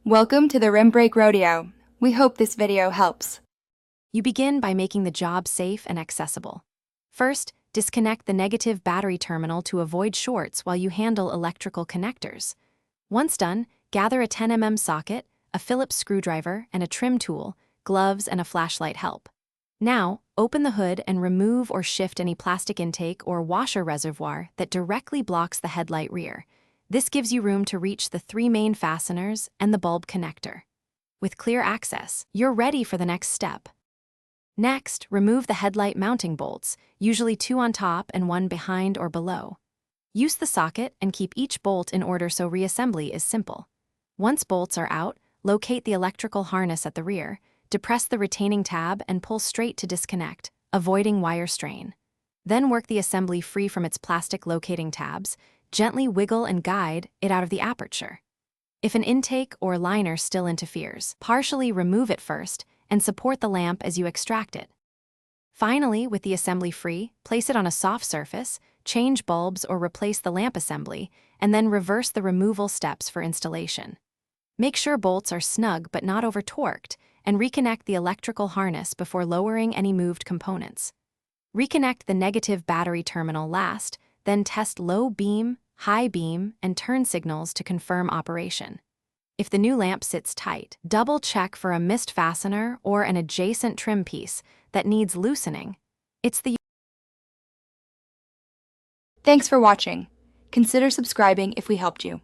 Welcome to the Rim Break Rodeo. We hope this video helps. You begin by making the job safe and accessible. First, disconnect the negative battery terminal to avoid shorts while you handle electrical connectors. Once done, gather a 10 mm socket, a Phillips screwdriver, and a trim tool, gloves, and a flashlight help. Now, open the hood and remove or shift any plastic intake or washer reservoir that directly blocks the headlight rear. This gives you room to reach the 3 main fasteners and the bulb connector. With clear access, you're ready for the next step. Next, remove the headlight mounting bolts, usually 2 on top and 1 behind or below. Use the socket and keep each bolt in order so reassembly is simple. Once bolts are out, locate the electrical harness at the rear, depress the retaining tab and pull straight to disconnect, avoiding wire strain. Then work the assembly free from its plastic locating tabs, gently wiggle and guide it out of the aperture. If an intake or liner still interferes, partially remove it first and support the lamp as you extract it. Finally, with the assembly free, place it on a soft surface, change bulbs or replace the lamp assembly, and then reverse the removal steps for installation. Make sure bolts are snug but not over-torqued, and reconnect the electrical harness before lowering any moved components. Reconnect the negative battery terminal last, then test low beam, high beam, and turn signals to confirm operation. If the new lamp sits tight, double-check for a missed fastener or an adjacent trim piece that needs loosening. Thanks for watching. Consider subscribing if we helped you.